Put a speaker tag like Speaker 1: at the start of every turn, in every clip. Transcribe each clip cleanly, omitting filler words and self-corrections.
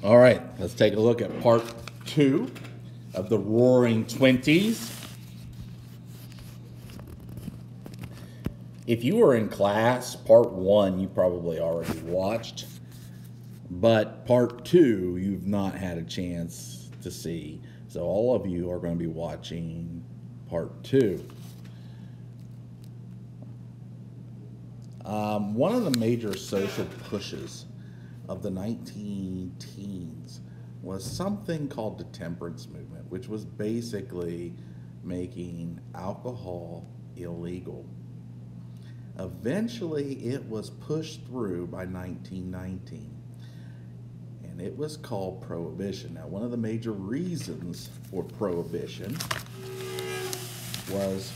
Speaker 1: All right, let's take a look at part two of the Roaring Twenties. If you were in class, part one you probably already watched, but part two you've not had a chance to see. So all of you are going to be watching part two. One of the major social pushes of the 19 teens was something called the temperance movement, which was basically making alcohol illegal. Eventually, it was pushed through by 1919, and it was called Prohibition. Now, one of the major reasons for Prohibition was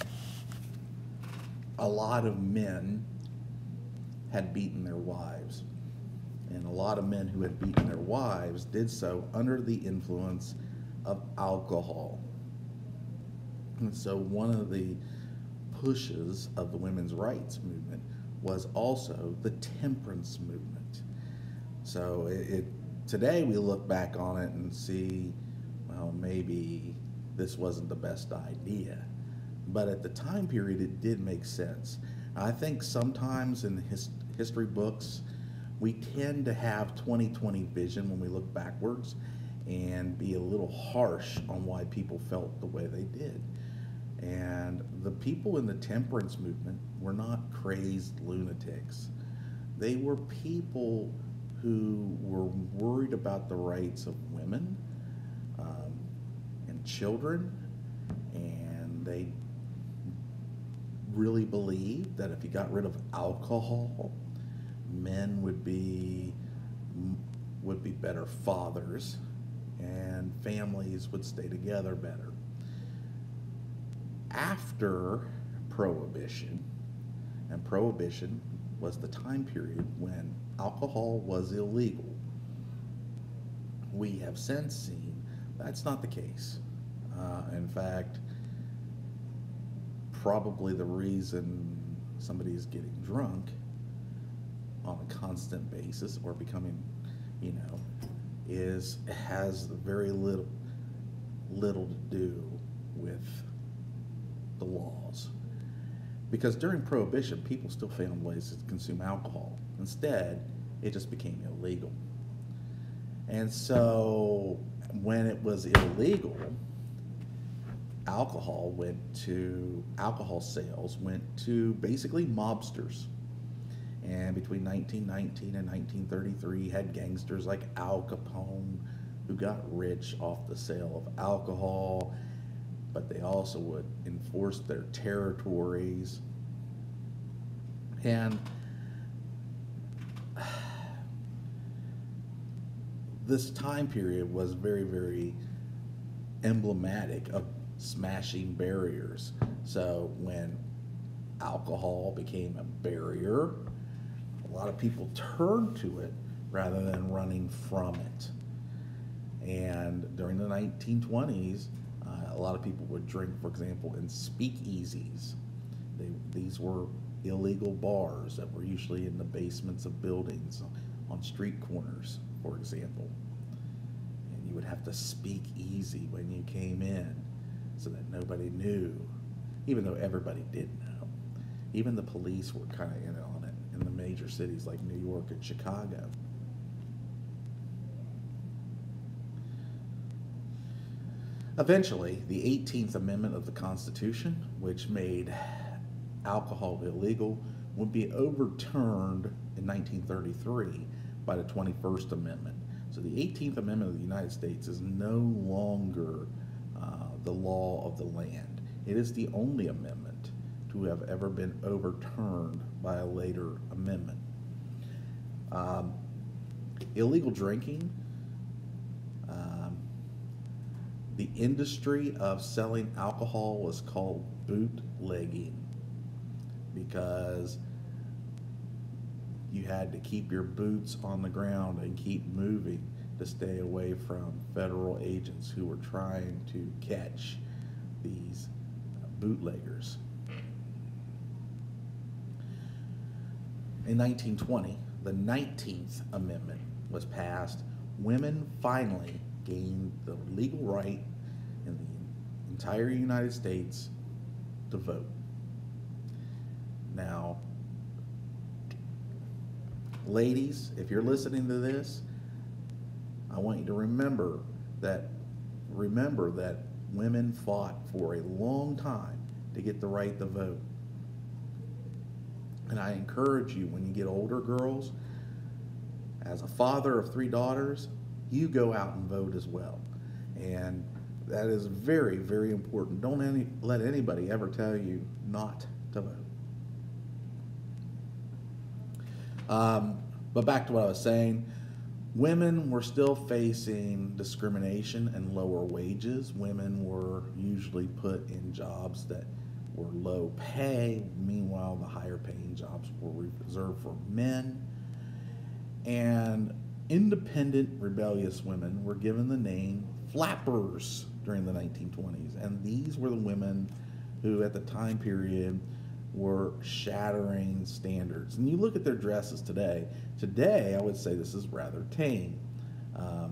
Speaker 1: a lot of men had beaten their wives. And a lot of men who had beaten their wives did so under the influence of alcohol. And so one of the pushes of the women's rights movement was also the temperance movement. So today we look back on it and see, well, maybe this wasn't the best idea. But at the time period, it did make sense. I think sometimes in history books, we tend to have 20/20 vision when we look backwards and be a little harsh on why people felt the way they did. And the people in the temperance movement were not crazed lunatics. They were people who were worried about the rights of women and children, and they really believed that if you got rid of alcohol, men would be better fathers and families would stay together better. After Prohibition, and Prohibition was the time period when alcohol was illegal, we have since seen that's not the case. In fact, probably the reason somebody's getting drunk on a constant basis or becoming, has very little to do with the laws. Because during Prohibition, people still found ways to consume alcohol. Instead, it just became illegal. And so when it was illegal, alcohol sales went to basically mobsters. And between 1919 and 1933, had gangsters like Al Capone who got rich off the sale of alcohol, but they also would enforce their territories. And this time period was very, very emblematic of smashing barriers. So when alcohol became a barrier, a lot of people turned to it rather than running from it. And during the 1920s, a lot of people would drink, for example, in speakeasies. These were illegal bars that were usually in the basements of buildings, on street corners, for example. And you would have to speak easy when you came in so that nobody knew, even though everybody did know. Even the police were kind of in on it in the major cities like New York and Chicago. Eventually, the 18th Amendment of the Constitution, which made alcohol illegal, would be overturned in 1933 by the 21st Amendment. So the 18th Amendment of the United States is no longer the law of the land. It is the only amendment to have ever been overturned by a later amendment. Illegal drinking, the industry of selling alcohol was called bootlegging because you had to keep your boots on the ground and keep moving to stay away from federal agents who were trying to catch these bootleggers. In 1920, the 19th Amendment was passed, women finally gained the legal right in the entire United States to vote. Now, ladies, if you're listening to this, I want you to remember that women fought for a long time to get the right to vote. And I encourage you, when you get older, girls, as a father of 3 daughters, you go out and vote as well. And that is very, very important. Don't let anybody ever tell you not to vote. But back to what I was saying, women were still facing discrimination and lower wages. Women were usually put in jobs that were low pay. Meanwhile, the higher paying jobs were reserved for men. And independent, rebellious women were given the name flappers during the 1920s. And these were the women who, at the time period, were shattering standards. And you look at their dresses today. Today, I would say this is rather tame.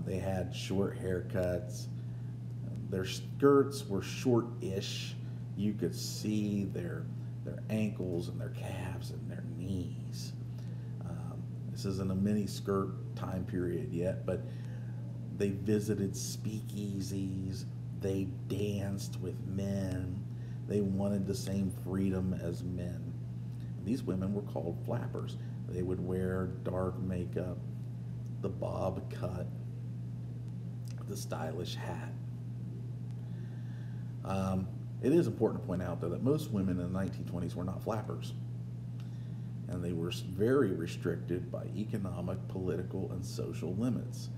Speaker 1: They had short haircuts. Their skirts were short-ish. You could see their ankles and their calves and their knees. This isn't a mini skirt time period yet, but they visited speakeasies. They danced with men. They wanted the same freedom as men. These women were called flappers. They would wear dark makeup, the bob cut, the stylish hat. It is important to point out, though, that most women in the 1920s were not flappers. And they were very restricted by economic, political, and social limits.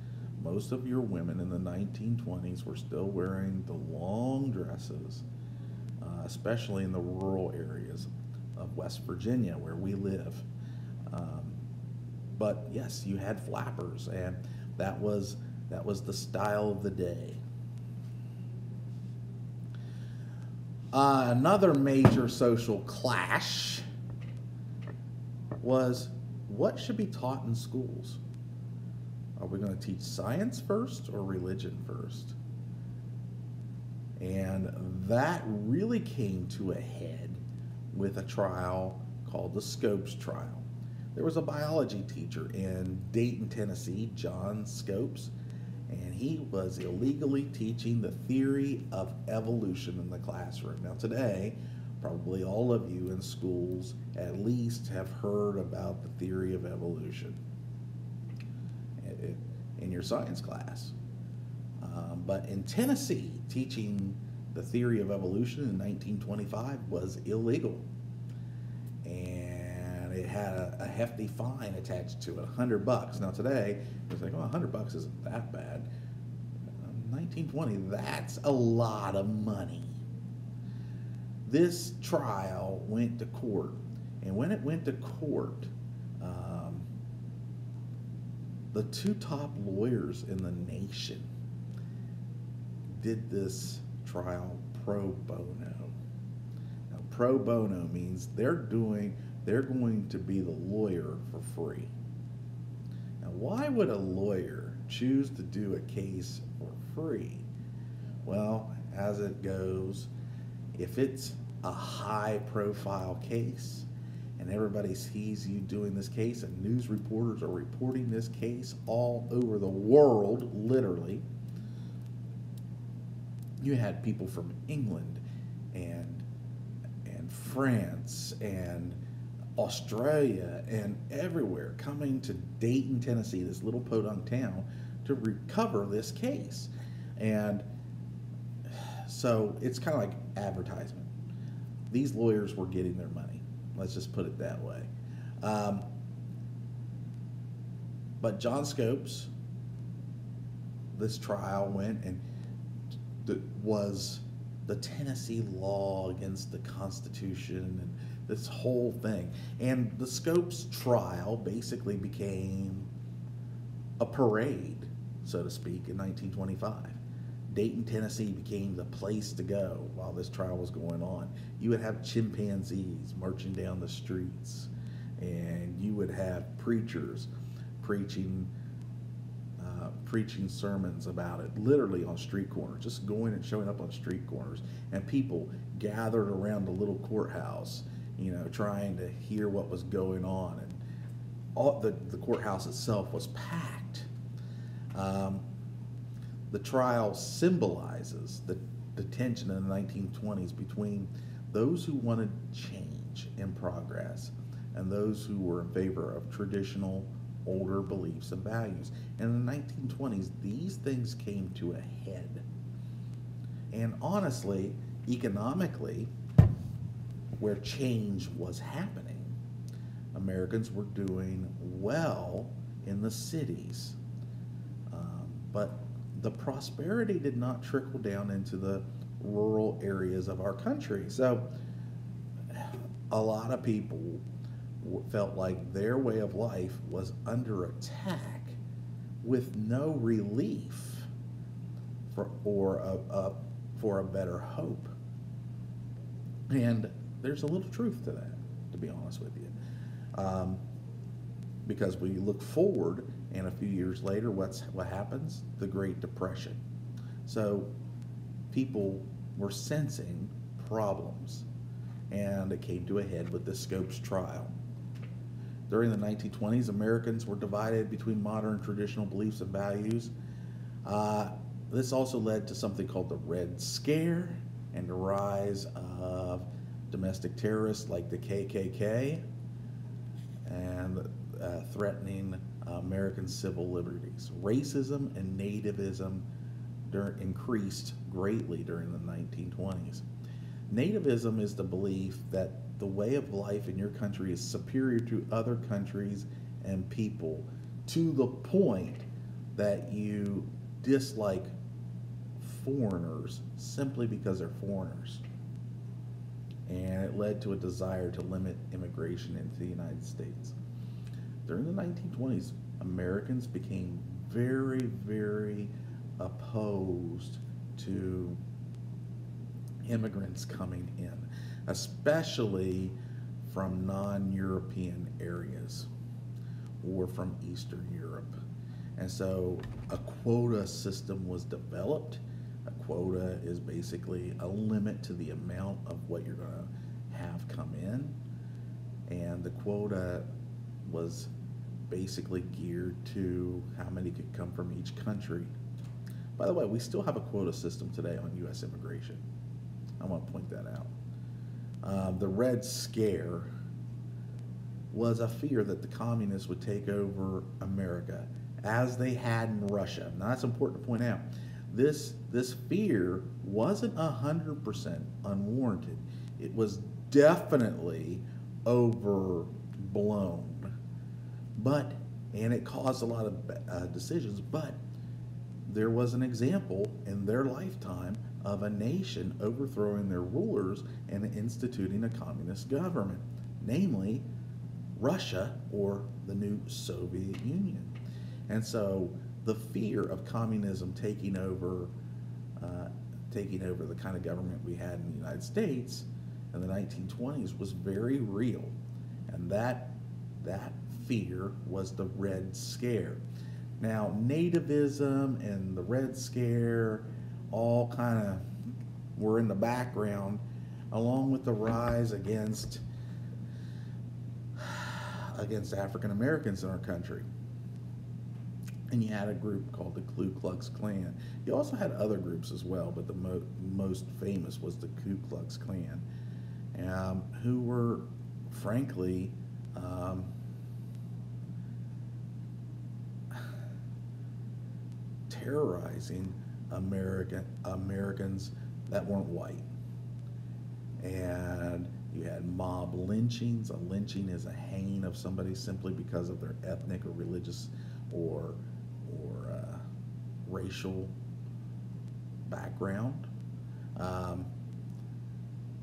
Speaker 1: Most of your women in the 1920s were still wearing the long dresses, especially in the rural areas of West Virginia, where we live. But yes, you had flappers, and that was the style of the day. Another major social clash was what should be taught in schools. Are we going to teach science first or religion first? And that really came to a head with a trial called the Scopes trial. There was a biology teacher in Dayton, Tennessee, John Scopes, and he was illegally teaching the theory of evolution in the classroom. Now today, probably all of you in schools at least have heard about the theory of evolution in your science class. But in Tennessee, teaching the theory of evolution in 1925 was illegal. And it had a hefty fine attached to it, $100. Now today, it's like, well, $100 isn't that bad. 1920, that's a lot of money. This trial went to court, and when it went to court, the 2 top lawyers in the nation did this trial pro bono. Now, pro bono means they're going to be the lawyer for free. Now, why would a lawyer choose to do a case for free? Well, as it goes, if it's a high-profile case and everybody sees you doing this case and news reporters are reporting this case all over the world, literally, you had people from England and France and Australia and everywhere coming to Dayton, Tennessee, this little podunk town, to recover this case. And so it's kind of like advertisement. These lawyers were getting their money. Let's just put it that way. But John Scopes, this trial went, and was the Tennessee law against the Constitution and this whole thing. And the Scopes trial basically became a parade, so to speak, in 1925. Dayton, Tennessee became the place to go while this trial was going on. You would have chimpanzees marching down the streets, and you would have preachers preaching preaching sermons about it, literally on street corners, just going and showing up on street corners, and people gathered around the little courthouse, trying to hear what was going on, and all the courthouse itself was packed. The trial symbolizes the tension in the 1920s between those who wanted change and progress and those who were in favor of traditional, older beliefs and values. And in the 1920s, these things came to a head. And honestly, economically, where change was happening, Americans were doing well in the cities. But the prosperity did not trickle down into the rural areas of our country. So a lot of people felt like their way of life was under attack with no relief for a better hope. And there's a little truth to that, to be honest with you. Because we look forward, and a few years later, what happens? The Great Depression. So people were sensing problems, and it came to a head with the Scopes trial. During the 1920s, Americans were divided between modern traditional beliefs and values. This also led to something called the Red Scare and the rise of domestic terrorists like the KKK and threatening American civil liberties. Racism and nativism increased greatly during the 1920s. Nativism is the belief that the way of life in your country is superior to other countries and people, to the point that you dislike foreigners simply because they're foreigners. And it led to a desire to limit immigration into the United States. During the 1920s, Americans became very, very opposed to immigrants coming in, especially from non-European areas or from Eastern Europe. And so a quota system was developed. A quota is basically a limit to the amount of what you're going to have come in. And the quota was basically geared to how many could come from each country. By the way, we still have a quota system today on U.S. immigration. I want to point that out. The Red Scare was a fear that the communists would take over America, as they had in Russia. Now, that's important to point out. This fear wasn't 100% unwarranted. It was definitely overblown. And it caused a lot of decisions, but there was an example in their lifetime of a nation overthrowing their rulers and instituting a communist government, namely Russia, or the new Soviet Union. And so the fear of communism taking over the kind of government we had in the United States in the 1920s was very real. And that fear was the Red Scare. Now, nativism and the Red Scare all kind of were in the background, along with the rise against African Americans in our country. And you had a group called the Ku Klux Klan. You also had other groups as well, but the most famous was the Ku Klux Klan, who were, frankly, terrorizing Americans that weren't white. And you had mob lynchings. A lynching is a hanging of somebody simply because of their ethnic or religious or racial background.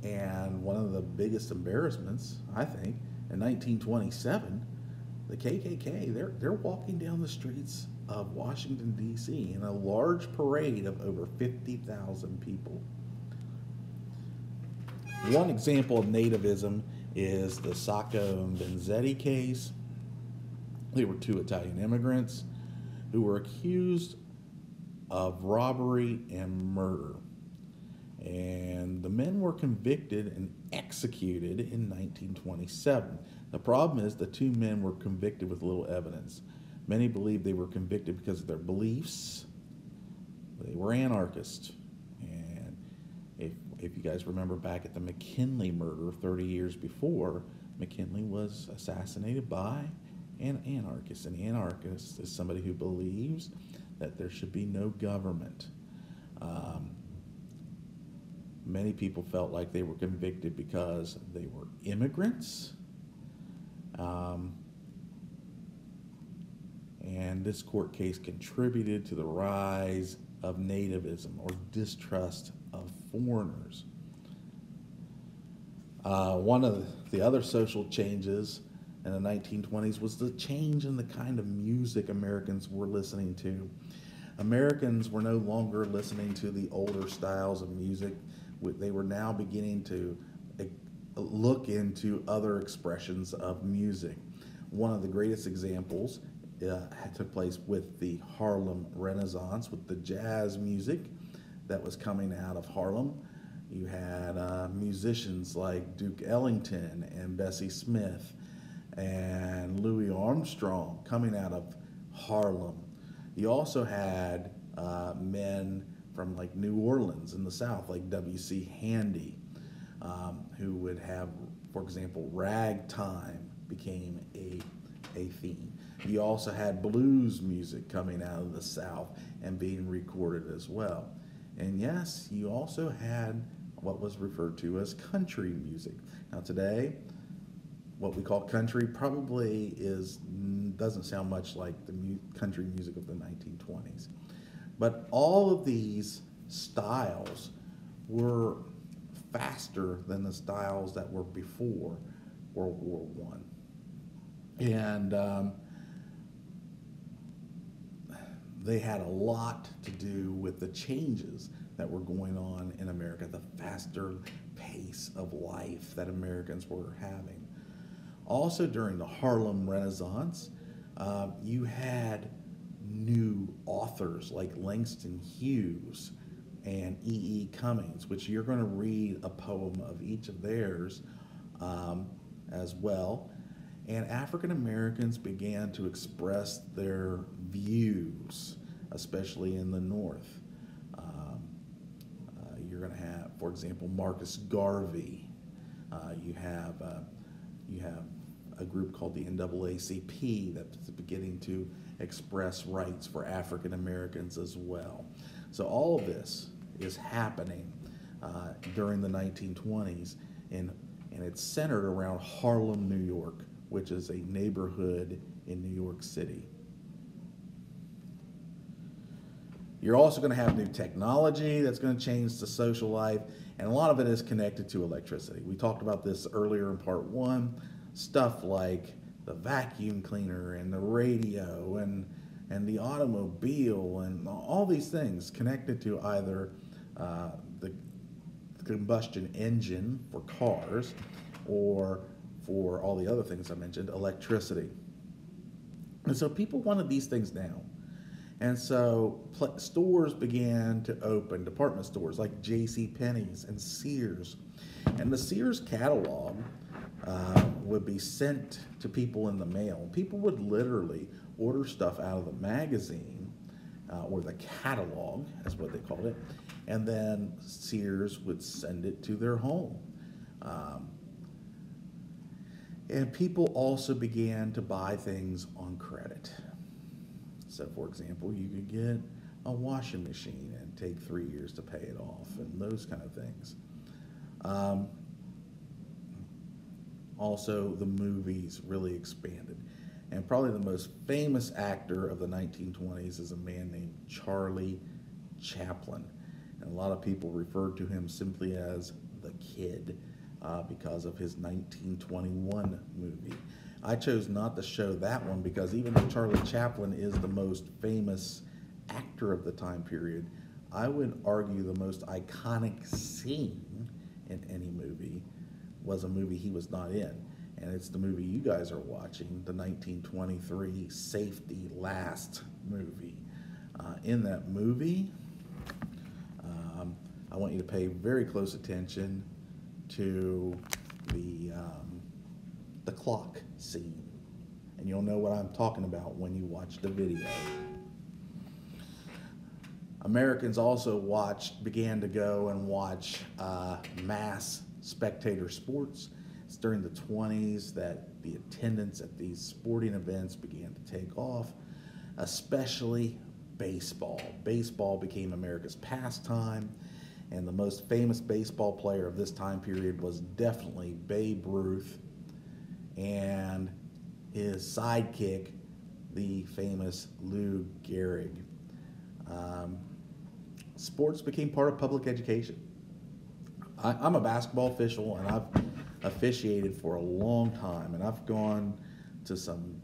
Speaker 1: And one of the biggest embarrassments, I think, in 1927, the KKK, they're walking down the streets of Washington, D.C. in a large parade of over 50,000 people. One example of nativism is the Sacco and Vanzetti case. They were two Italian immigrants who were accused of robbery and murder. And the men were convicted and executed in 1927. The problem is the two men were convicted with little evidence. Many believe they were convicted because of their beliefs. They were anarchists. And if you guys remember back at the McKinley murder 30 years before, McKinley was assassinated by an anarchist. An anarchist is somebody who believes that there should be no government. Many people felt like they were convicted because they were immigrants. And this court case contributed to the rise of nativism or distrust of foreigners. One of the other social changes in the 1920s was the change in the kind of music Americans were listening to. Americans were no longer listening to the older styles of music. They were now beginning to look into other expressions of music. One of the greatest examples took place with the Harlem Renaissance, with the jazz music that was coming out of Harlem. You had musicians like Duke Ellington and Bessie Smith and Louis Armstrong coming out of Harlem. You also had men from like New Orleans in the South, like W.C. Handy, who would have, for example, ragtime became a theme. You also had blues music coming out of the South and being recorded as well. And yes, you also had what was referred to as country music. Now today, what we call country probably doesn't sound much like the country music of the 1920s. But all of these styles were faster than the styles that were before World War I. And they had a lot to do with the changes that were going on in America, the faster pace of life that Americans were having. Also during the Harlem Renaissance, you had new authors like Langston Hughes and E.E. Cummings, which you're going to read a poem of each of theirs as well. And African Americans began to express their views, especially in the North. You're going to have, for example, Marcus Garvey. You have a group called the NAACP that's beginning to express rights for African Americans as well. So all of this is happening during the 1920s, and it's centered around Harlem, New York, which is a neighborhood in New York City. You're also going to have new technology that's going to change the social life, and a lot of it is connected to electricity. We talked about this earlier in part one. Stuff like the vacuum cleaner and the radio and the automobile and all these things connected to either the combustion engine for cars or for all the other things I mentioned, electricity. And so people wanted these things now. And so stores began to open, department stores like J.C. Penney's and Sears. And the Sears catalog would be sent to people in the mail. People would literally order stuff out of the magazine or the catalog, that's what they called it, and then Sears would send it to their home. And people also began to buy things on credit. So, for example, you could get a washing machine and take 3 years to pay it off, and those kind of things. Also, the movies really expanded. And probably the most famous actor of the 1920s is a man named Charlie Chaplin. And a lot of people referred to him simply as the Kid because of his 1921 movie. I chose not to show that one because even though Charlie Chaplin is the most famous actor of the time period, I would argue the most iconic scene in any movie was a movie he was not in. and it's the movie you guys are watching, the 1923 Safety Last movie. In that movie, I want you to pay very close attention to the clock scene, and you'll know what I'm talking about when you watch the video. Americans also began to go and watch mass spectator sports. It's during the 20s that the attendance at these sporting events began to take off, especially baseball. Baseball became America's pastime, and the most famous baseball player of this time period was definitely Babe Ruth and his sidekick, the famous Lou Gehrig. Sports became part of public education. I'm a basketball official, and I've officiated for a long time, and I've gone to some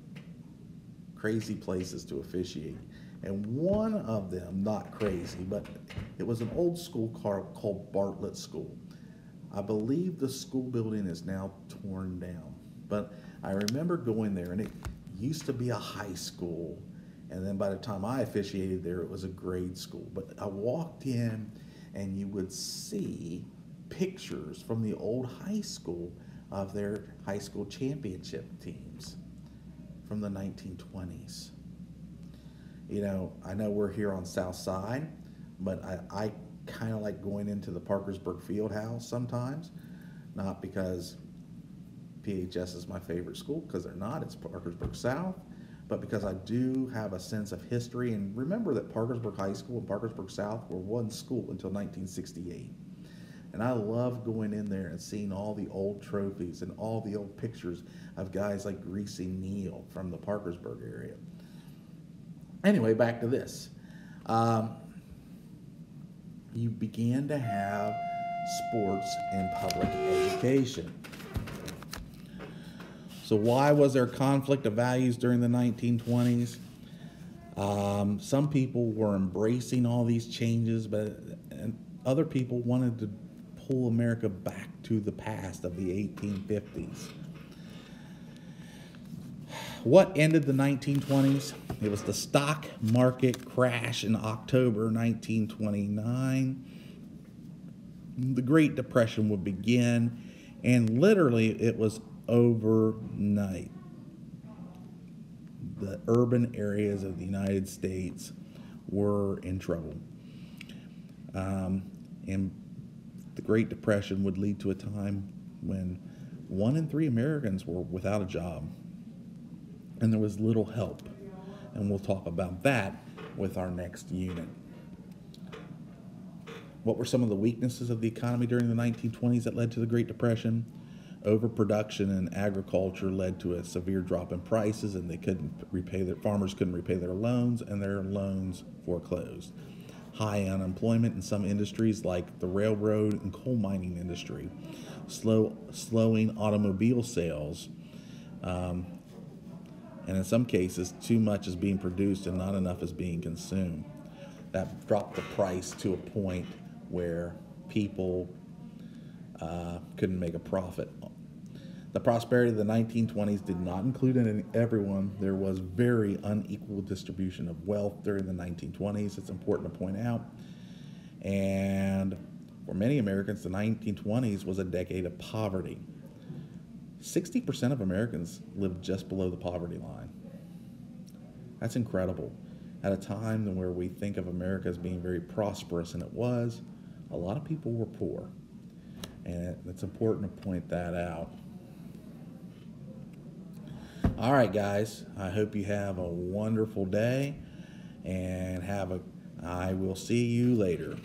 Speaker 1: crazy places to officiate. And one of them, not crazy, but it was an old school called Bartlett School. I believe the school building is now torn down, but I remember going there, and it used to be a high school, and then by the time I officiated there, it was a grade school. But I walked in, and you would see pictures from the old high school of their high school championship teams from the 1920s. You know, I know we're here on South Side, but I kind of like going into the Parkersburg Fieldhouse sometimes, not because PHS is my favorite school, because they're not, it's Parkersburg South, but because I do have a sense of history. And remember that Parkersburg High School and Parkersburg South were one school until 1968. And I love going in there and seeing all the old trophies and all the old pictures of guys like Greasy Neal from the Parkersburg area. Anyway, back to this. You began to have sports in public education. So why was there conflict of values during the 1920s? Some people were embracing all these changes, and other people wanted to pull America back to the past of the 1850s. What ended the 1920s? It was the stock market crash in October 1929. The Great Depression would begin, and literally it was overnight. The urban areas of the United States were in trouble. And the Great Depression would lead to a time when 1 in 3 Americans were without a job, and there was little help. And we'll talk about that with our next unit. What were some of the weaknesses of the economy during the 1920s that led to the Great Depression? Overproduction in agriculture led to a severe drop in prices, and farmers couldn't repay their loans, and their loans foreclosed. High unemployment in some industries like the railroad and coal mining industry. Slowing automobile sales. And in some cases, too much is being produced and not enough is being consumed. That dropped the price to a point where people couldn't make a profit. The prosperity of the 1920s did not include everyone. There was very unequal distribution of wealth during the 1920s. It's important to point out. And for many Americans, the 1920s was a decade of poverty. 60% of Americans lived just below the poverty line. That's incredible. At a time where we think of America as being very prosperous, and it was, a lot of people were poor. And it's important to point that out. All right, guys, I hope you have a wonderful day, and I will see you later.